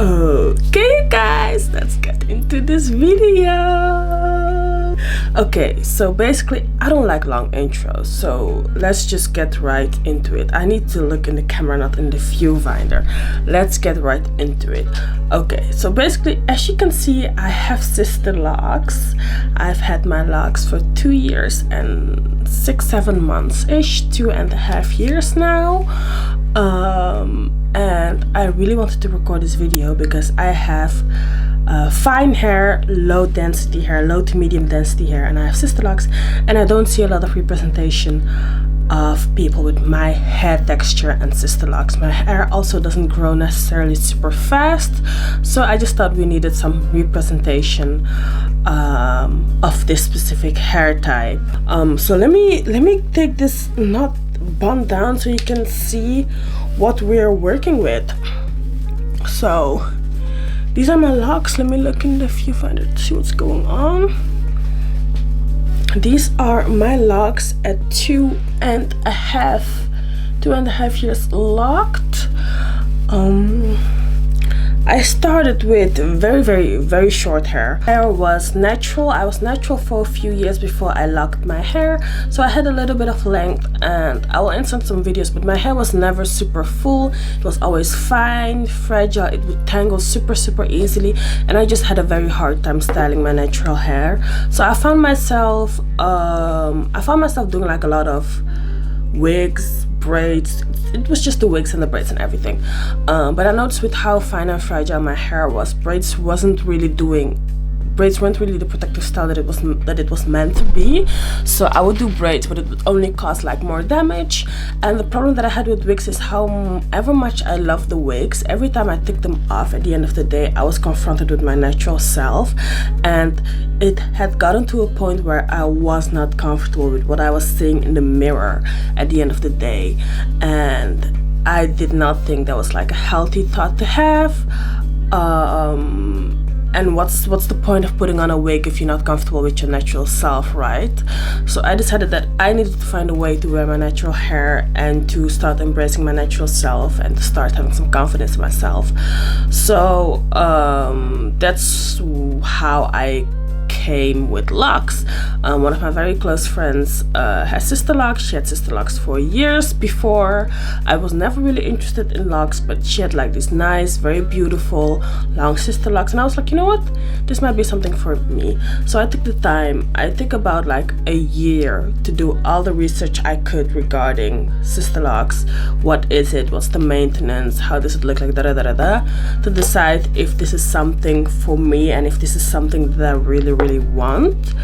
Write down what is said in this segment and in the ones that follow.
Okay guys, let's get into this video. Okay, so basically I don't like long intros, so let's just get right into it. I need to look in the camera, not in the viewfinder. Let's get right into it. Okay, so basically as you can see, I have Sisterlocks. I've had my locks for 2 years and 6-7 months ish, 2.5 years now. And I really wanted to record this video because I have fine hair, low density hair, low to medium density hair, and I have Sisterlocks, and I don't see a lot of representation of people with my hair texture and Sisterlocks. My hair also doesn't grow necessarily super fast, so I just thought we needed some representation of this specific hair type. So let me take this knot bun down so you can see what we're working with. So these are my locks. Let me look in the viewfinder to see what's going on. These are my locks at 2.5 years locked. I started with very short hair. Hair was natural. I was natural for a few years before I locked my hair, so I had a little bit of length, and I will insert some videos, but my hair was never super full. It was always fine, fragile. It would tangle super easily, and I just had a very hard time styling my natural hair. So I found myself doing like a lot of wigs, braids. It was just the wigs and the braids and everything, but I noticed with how fine and fragile my hair was, braids weren't really the protective style that it was meant to be. So I would do braids, but it would only cause like more damage. And the problem that I had with wigs is however much I love the wigs, every time I took them off at the end of the day, I was confronted with my natural self, and it had gotten to a point where I was not comfortable with what I was seeing in the mirror at the end of the day, and I did not think that was like a healthy thought to have. And what's the point of putting on a wig if you're not comfortable with your natural self, right? So I decided that I needed to find a way to wear my natural hair and to start embracing my natural self and to start having some confidence in myself. So that's how I came with locks. One of my very close friends has Sisterlocks. She had Sisterlocks for years before. I was never really interested in locks, but she had like these nice, very beautiful long Sisterlocks, and I was like, you know what, this might be something for me. So I took the time. I took about like a year to do all the research I could regarding Sisterlocks. What is it? What's the maintenance? How does it look like? To decide if this is something for me and if this is something that I really want.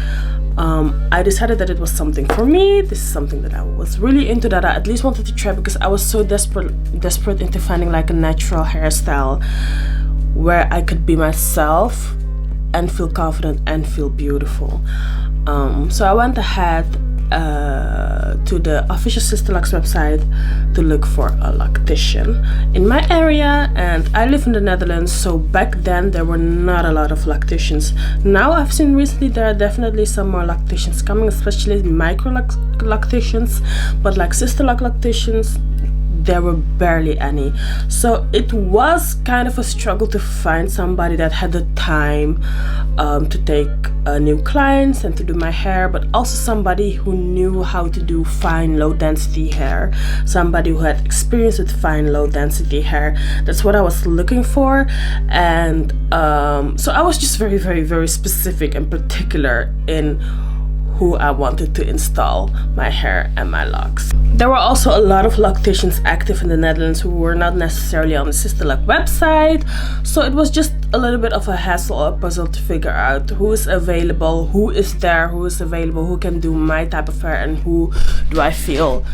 I decided that it was something for me. This is something that I was really into, that I at least wanted to try, because I was so desperate into finding like a natural hairstyle where I could be myself and feel confident and feel beautiful. So I went ahead to the official Sisterlocks website to look for a loctician in my area, and I live in the Netherlands, so back then there were not a lot of locticians. Now I've seen recently there are definitely some more locticians coming, especially micro locticians, but like Sisterlock locticians, there were barely any. So it was kind of a struggle to find somebody that had the time to take new clients and to do my hair, but also somebody who knew how to do fine low density hair, somebody who had experience with fine low density hair. That's what I was looking for. And so I was just very specific and particular in who I wanted to install my hair and my locks. There were also a lot of locticians active in the Netherlands who were not necessarily on the Sisterlock website, so it was just a little bit of a hassle or a puzzle to figure out who is available, who is there, who is available, who can do my type of hair, and who do I feel,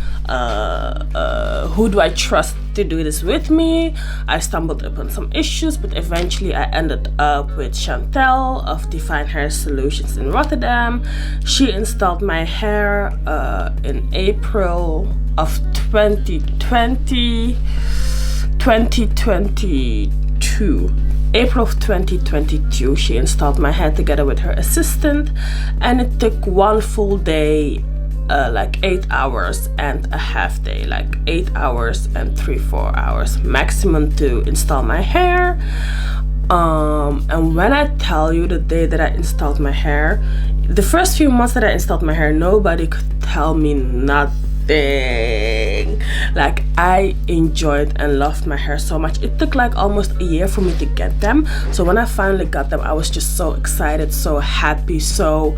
who do I trust to do this with me. I stumbled upon some issues, but eventually I ended up with Chantel of Divine Hair Solutions in Rotterdam. She installed my hair in April of 2022. April of 2022, she installed my hair together with her assistant, and it took one full day, like 8 hours and a half day, like 8 hours and 3-4 hours maximum to install my hair. And when I tell you the day that I installed my hair, the first few months that I installed my hair, nobody could tell me nothing. Like, I enjoyed and loved my hair so much. It took like almost a year for me to get them. So when I finally got them, I was just so excited, so happy, so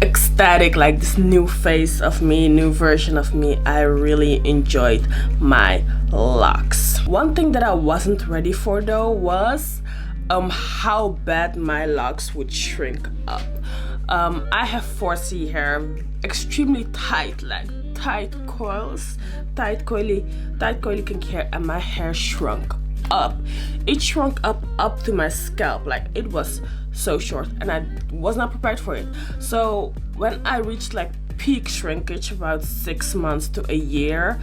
ecstatic, like this new face of me, new version of me. I really enjoyed my locks. One thing that I wasn't ready for though was how bad my locks would shrink up. I have 4C hair, extremely tight, like tight coils, tight coily kinky hair, and my hair shrunk up. It shrunk up to my scalp, like it was so short, and I was not prepared for it. So when I reached like peak shrinkage, about 6 months to a year,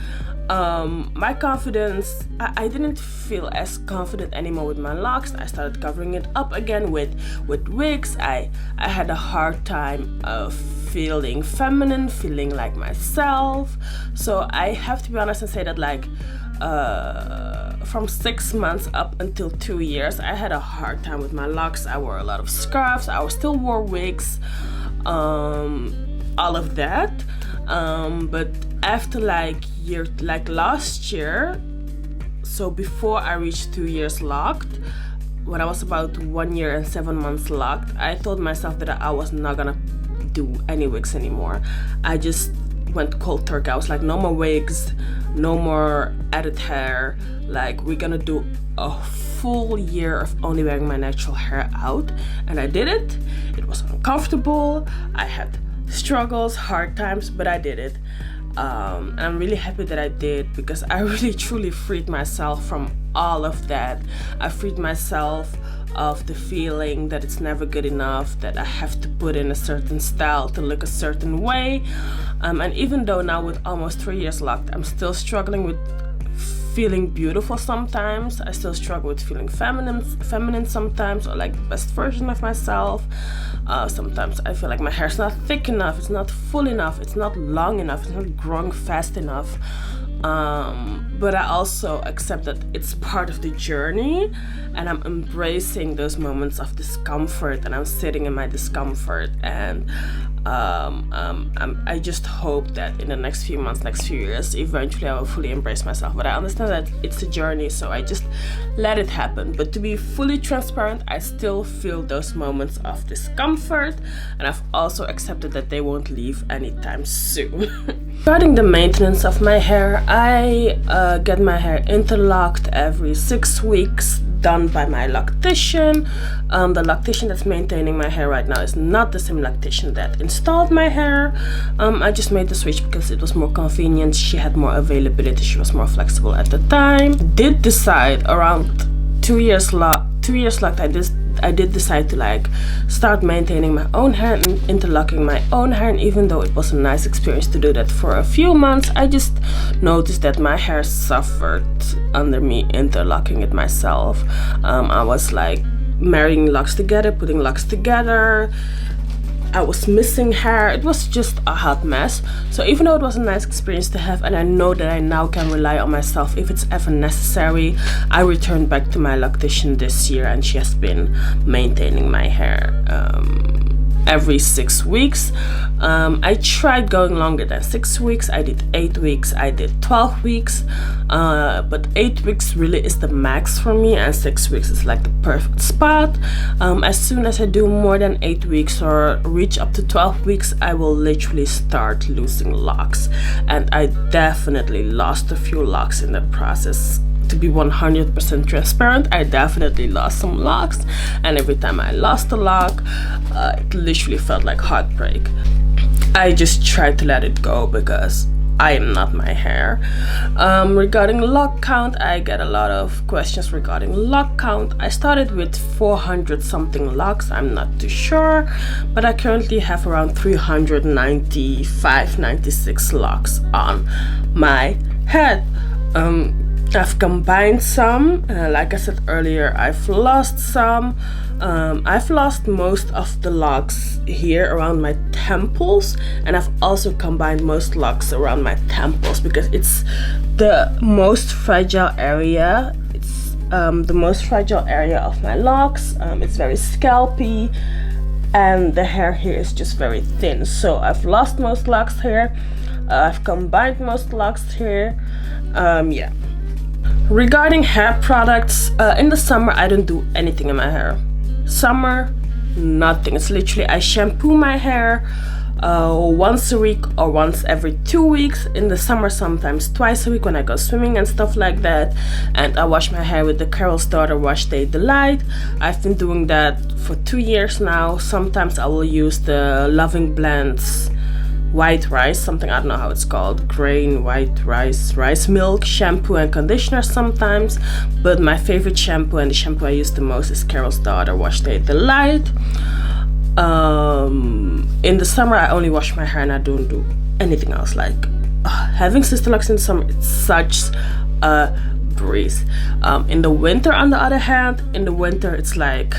my confidence, I didn't feel as confident anymore with my locks. I started covering it up again with wigs. I had a hard time of feeling feminine, feeling like myself. So I have to be honest and say that like from 6 months up until 2 years, I had a hard time with my locks. I wore a lot of scarves, I still wore wigs, all of that. But after like last year, so before I reached 2 years locked, when I was about 1 year and 7 months locked, I told myself that I was not gonna do any wigs anymore. I just went cold turkey. I was like, no more wigs, no more added hair. Like, we're gonna do a full year of only wearing my natural hair out. And I did it. It was uncomfortable. I had struggles, hard times, but I did it. And I'm really happy that I did, because I really truly freed myself from all of that. I freed myself of the feeling that it's never good enough, that I have to put in a certain style to look a certain way. And even though now with almost 3 years locked, I'm still struggling with feeling beautiful sometimes. I still struggle with feeling feminine sometimes, or like the best version of myself. Sometimes I feel like my hair's not thick enough, it's not full enough, it's not long enough, it's not growing fast enough. But I also accept that it's part of the journey, and I'm embracing those moments of discomfort, and I'm sitting in my discomfort, and I just hope that in the next few months, next few years, eventually I will fully embrace myself. But I understand that it's a journey, so I just let it happen. But to be fully transparent, I still feel those moments of discomfort, and I've also accepted that they won't leave anytime soon. Regarding the maintenance of my hair, I get my hair interlocked every 6 weeks, done by my loctician. The loctician that's maintaining my hair right now is not the same loctician that installed my hair. I just made the switch because it was more convenient. She had more availability, she was more flexible at the time. Did decide around 2 years locked, I did decide to like start maintaining my own hair and interlocking my own hair. And even though it was a nice experience to do that for a few months, I just noticed that my hair suffered under me interlocking it myself. I was like marrying locks together, putting locks together. I was missing hair. It was just a hot mess. So even though it was a nice experience to have, and I know that I now can rely on myself if it's ever necessary, I returned back to my loctician this year, and she has been maintaining my hair every 6 weeks. I tried going longer than 6 weeks. I did 8 weeks, I did 12 weeks, but 8 weeks really is the max for me, and 6 weeks is like the perfect spot. As soon as I do more than 8 weeks or reach up to 12 weeks, I will literally start losing locks, and I definitely lost a few locks in the process. To be 100% transparent, I definitely lost some locks, and every time I lost a lock, it literally felt like heartbreak. I just tried to let it go because I am not my hair. Regarding lock count, I get a lot of questions regarding lock count. I started with 400 something locks, I'm not too sure, but I currently have around 395, 96 locks on my head. I've combined some, like I said earlier, I've lost some. I've lost most of the locks here around my temples, and I've also combined most locks around my temples because it's the most fragile area. the most fragile area of my locks. It's very scalpy, and the hair here is just very thin. So I've lost most locks here. I've combined most locks here. Yeah. Regarding hair products, in the summer I don't do anything in my hair. Summer, nothing. It's literally I shampoo my hair once a week or once every 2 weeks. In the summer, sometimes twice a week when I go swimming and stuff like that. And I wash my hair with the Carol's Daughter Wash Day Delight. I've been doing that for 2 years now. Sometimes I will use the Loving Blends white rice, something, I don't know how it's called, grain white rice milk shampoo and conditioner sometimes, but my favorite shampoo and the shampoo I use the most is Carol's Daughter Wash Day Delight. In the summer I only wash my hair and I don't do anything else. Like having Sisterlocks in the summer, it's such a breeze. In the winter, on the other hand, in the winter it's like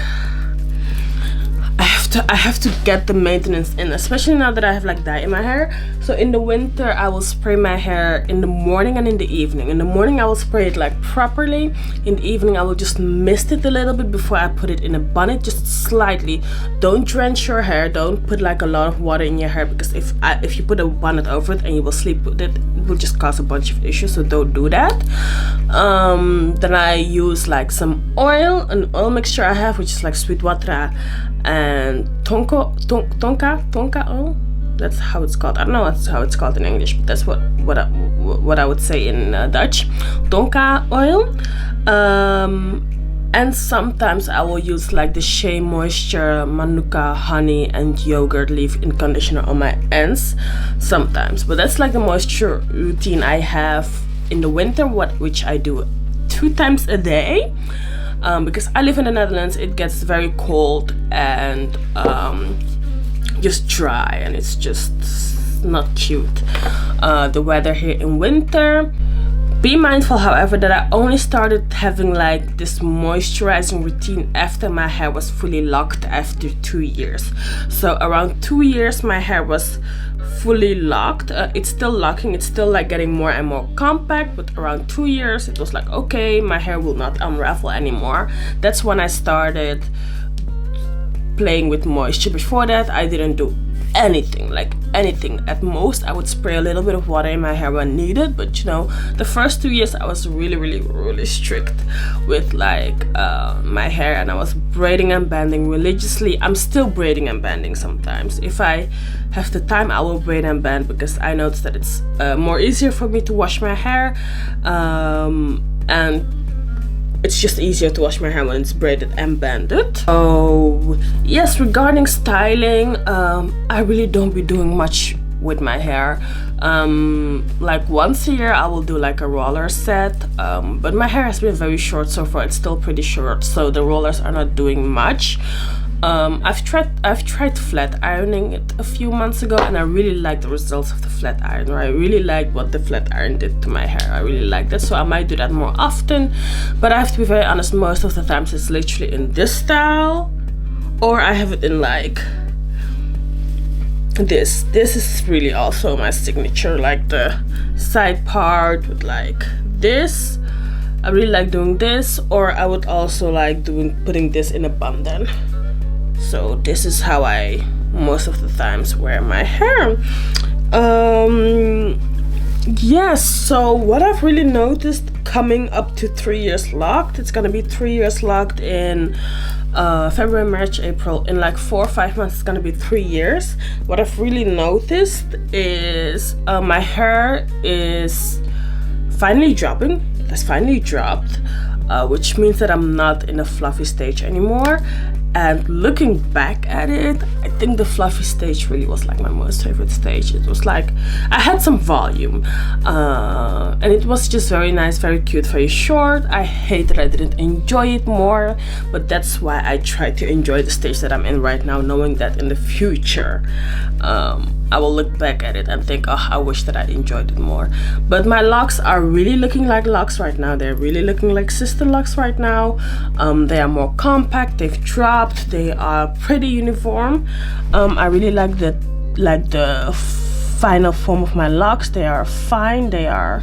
I have to get the maintenance in, especially now that I have like dye in my hair. So in the winter I will spray my hair in the morning and in the evening. In the morning I will spray it like properly. In the evening I will just mist it a little bit before I put it in a bonnet, just slightly. Don't drench your hair, don't put like a lot of water in your hair, because if you put a bonnet over it and you will sleep with it, it will just cause a bunch of issues, so don't do that. Then I use like some oil, an oil mixture I have, which is like sweet water and tonka oil. That's how it's called. I don't know how it's called in English, but that's what I would say in Dutch. Tonka oil. And sometimes I will use like the Shea Moisture, Manuka honey and yogurt leave-in conditioner on my ends sometimes. But that's like the moisture routine I have in the winter, which I do 2 times a day. Because I live in the Netherlands, it gets very cold and just dry, and it's just not cute, the weather here in winter. Be mindful, however, that I only started having like this moisturizing routine after my hair was fully locked after 2 years. So around 2 years my hair was fully locked. It's still locking, it's still like getting more and more compact, but around 2 years it was like, okay, my hair will not unravel anymore. That's when I started playing with moisture. Before that I didn't do anything, like anything. At most I would spray a little bit of water in my hair when needed, but you know, the first 2 years I was really strict with like my hair, and I was braiding and banding religiously. I'm still braiding and banding sometimes. If I have the time I will braid and band, because I noticed that it's more easier for me to wash my hair, and it's just easier to wash my hair when it's braided and banded. Oh yes, regarding styling, I really don't be doing much with my hair. Like once a year I will do like a roller set, but my hair has been very short so far. It's still pretty short, so the rollers are not doing much. I've tried flat ironing it a few months ago, and I really like the results of the flat iron. I really like what the flat iron did to my hair. I really like that, so I might do that more often. But I have to be very honest, most of the times it's literally in this style, or I have it in like this. This is really also my signature, like the side part with like this. I really like doing this, or I would also like putting this in a bun then. So this is how I most of the times wear my hair. Yes, so what I've really noticed coming up to 3 years locked, it's gonna be 3 years locked in February, March, April. In like 4 or 5 months it's gonna be 3 years. What I've really noticed is my hair is finally dropping. It has finally dropped, which means that I'm not in a fluffy stage anymore. And looking back at it, I think the fluffy stage really was like my most favorite stage. It was like I had some volume, and it was just very nice, very cute, very short. I hate that I didn't enjoy it more, but that's why I try to enjoy the stage that I'm in right now, knowing that in the future I will look back at it and think, oh, I wish that I enjoyed it more. But my locks are really looking like locks right now. They're really looking like Sisterlocks right now. They are more compact, they've dropped, they are pretty uniform. I really like the final form of my locks. They are fine, they are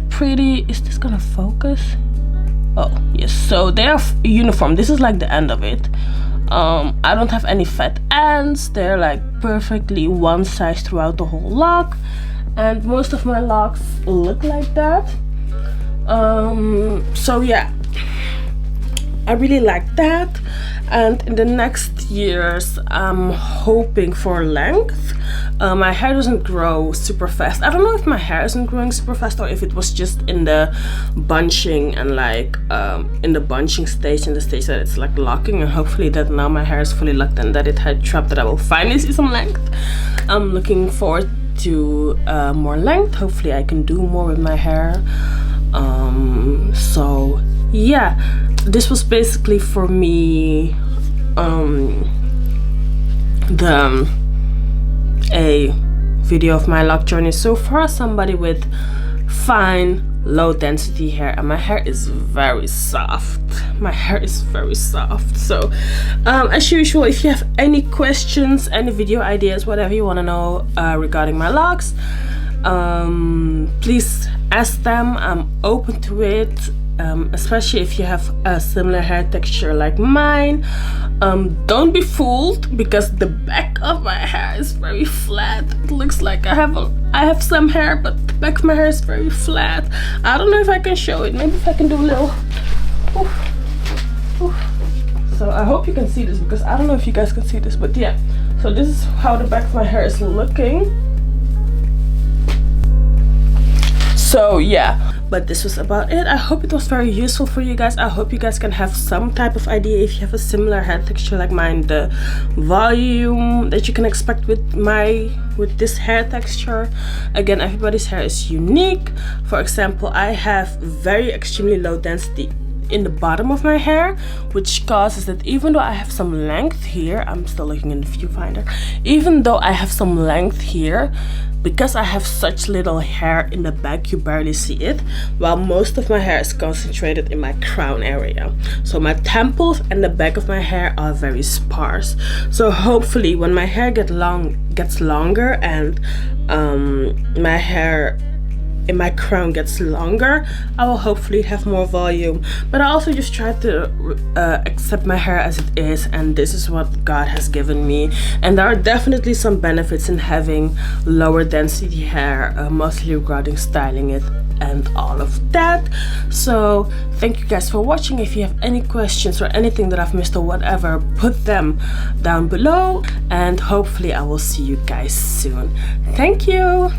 pretty. Is this gonna focus? Oh yes, so they are uniform. This is like the end of it. I don't have any fat ends. They're like perfectly one size throughout the whole lock, and most of my locks look like that. So yeah, I really like that. And in the next years I'm hoping for length. My hair doesn't grow super fast. I don't know if my hair isn't growing super fast or if it was just in the bunching and like in the bunching stage, in the stage that it's like locking, and hopefully that now my hair is fully locked and that it had dropped, that I will finally see some length. I'm looking forward to more length. Hopefully I can do more with my hair. So yeah, this was basically for me a video of my lock journey so far. Somebody with fine low density hair, and my hair is very soft. My hair is very soft. So as usual, if you have any questions, any video ideas, whatever you want to know regarding my locks, please ask them. I'm open to it. Especially if you have a similar hair texture like mine. Don't be fooled, because the back of my hair is very flat. It looks like I have some hair, but the back of my hair is very flat. I don't know if I can show it. Maybe if I can do a little So I hope you can see this, because I don't know if you guys can see this, but yeah. So this is how the back of my hair is looking. So yeah, but this was about it. I hope it was very useful for you guys. I hope you guys can have some type of idea if you have a similar hair texture like mine, the volume that you can expect with this hair texture. Again, everybody's hair is unique. For example, I have very extremely low density in the bottom of my hair, which causes that even though I have some length here, I'm still looking in the viewfinder, even though I have some length here, because I have such little hair in the back, you barely see it, while most of my hair is concentrated in my crown area. So my temples and the back of my hair are very sparse. So hopefully when my hair gets longer and my hair in my crown gets longer, I will hopefully have more volume. But I also just try to accept my hair as it is, and this is what God has given me. And there are definitely some benefits in having lower density hair, mostly regarding styling it and all of that. So thank you guys for watching. If you have any questions or anything that I've missed or whatever, put them down below, and hopefully I will see you guys soon. Thank you.